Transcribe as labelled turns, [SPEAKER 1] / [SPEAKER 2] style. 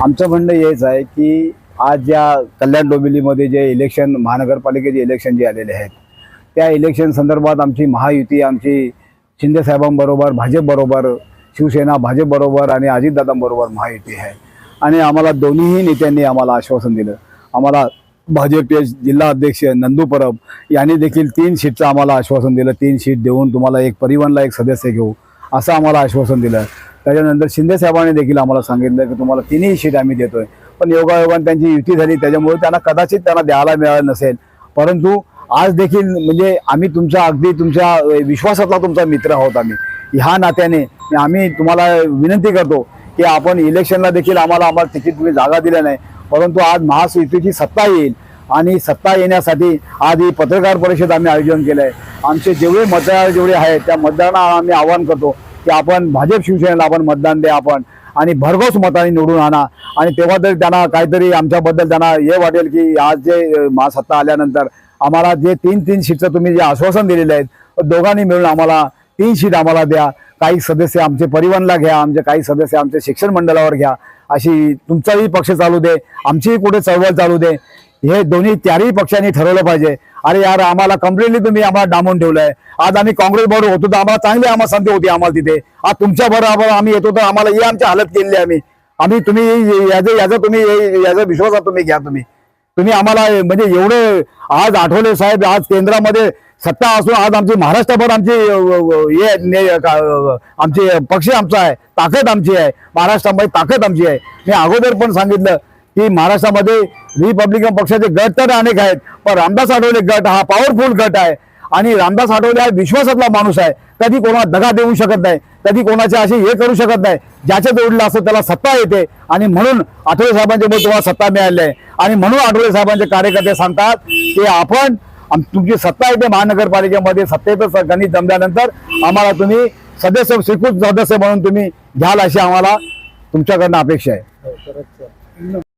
[SPEAKER 1] आमचं म्हणणं हेच आहे की आज या कल्याण डोंबिवलीमध्ये जे इलेक्शन महानगरपालिकेचे इलेक्शन जे आलेले आहेत त्या इलेक्शन संदर्भात आमची महायुती आमची शिंदे साहेबांबरोबर भाजपबरोबर शिवसेना भाजपबरोबर आणि अजितदादांबरोबर महायुती आहे आणि आम्हाला दोन्हीही नेत्यांनी आम्हाला आश्वासन दिलं। आम्हाला भाजपचे जिल्हा अध्यक्ष नंदू परब यांनी देखील 3 सीटचं आम्हाला आश्वासन दिलं। 3 सीट देऊन तुम्हाला एक परिवहनला एक सदस्य घेऊ असं आम्हाला आश्वासन दिलं। त्याच्यानंतर शिंदे साहेबांनी देखील आम्हाला सांगितलं की तुम्हाला 3ही सीट आम्ही देतोय, पण योगायोगाने त्यांची युती झाली त्याच्यामुळे त्यांना कदाचित त्यांना द्यायला मिळालं नसेल। परंतु आज देखील म्हणजे आम्ही तुमच्या अगदी तुमच्या विश्वासातला तुमचा मित्र आहोत। आम्ही ह्या नात्याने आम्ही तुम्हाला विनंती करतो की आपण इलेक्शनला देखील आम्हाला तिकीट तुम्ही जागा दिल्या नाही, परंतु आज महायुतीची सत्ता येईल आणि सत्ता येण्यासाठी आज ही पत्रकार परिषद आम्ही आयोजन केलं आहे। आमचे जेवढे मतदार जेवढे आहेत त्या मतदारांना आम्ही आवाहन करतो की आपण भाजप शिवसेनेला आपण मतदान द्या आपण आणि भरघोस मताने निवडून आणा आणि तेव्हा तरी त्यांना काहीतरी आमच्याबद्दल त्यांना हे वाटेल की आज जे महासत्ता आल्यानंतर आम्हाला जे 3 सीटचं तुम्ही जे आश्वासन दिलेले आहेत दोघांनी मिळून आम्हाला 3 सीट आम्हाला द्या। काही सदस्य आमचे परिवहनला घ्या, आमचे काही सदस्य आमचे शिक्षण मंडळावर घ्या, अशी तुमचाही पक्ष चालू दे आमचीही कुठे चळवळ चालू दे, हे दोन्ही 4ही पक्षांनी ठरवलं पाहिजे। अरे यार आम्हाला कम्प्लिटली तुम्ही आम्हाला डांबून ठेवलंय। आज आम्ही काँग्रेस बरोबर होतो तर आम्हाला चांगली आम्हाला संधी होती आम्हाला तिथे, आज तुमच्या बरोबर आम्ही येतो तर आम्हाला ही आमची हालत केली आम्ही तुम्ही याचा विश्वासात तुम्ही घ्या। तुम्ही आम्हाला म्हणजे एवढे आज आठवले साहेब आज केंद्रामध्ये सत्ता असून आज आमची महाराष्ट्रभर आमची पक्ष आमचा आहे, ताकद आमची आहे, महाराष्ट्रामध्ये ताकद आमची आहे। मी अगोदर पण सांगितलं की महाराष्ट्रामध्ये रिपब्लिकन पक्षाचे गट तर अनेक आहेत, पण रामदास आठवले गट हा पॉवरफुल गट आहे आणि रामदास आठवले हा विश्वासातला माणूस आहे। कधी कोणाला दगा देऊ शकत नाही, कधी कोणाचे असे हे करू शकत नाही, ज्याच्या जोडलं असं त्याला सत्ता येते आणि म्हणून आठवले साहेबांच्या मुळे तुम्हाला सत्ता मिळाली आहे आणि म्हणून आठवले साहेबांचे कार्यकर्ते सांगतात की आपण तुमची सत्ता येते महानगरपालिकेमध्ये, सत्तेचं गणित जमल्यानंतर आम्हाला तुम्ही सदस्य स्वीकृत सदस्य म्हणून तुम्ही घ्याल अशी आम्हाला तुमच्याकडनं अपेक्षा आहे।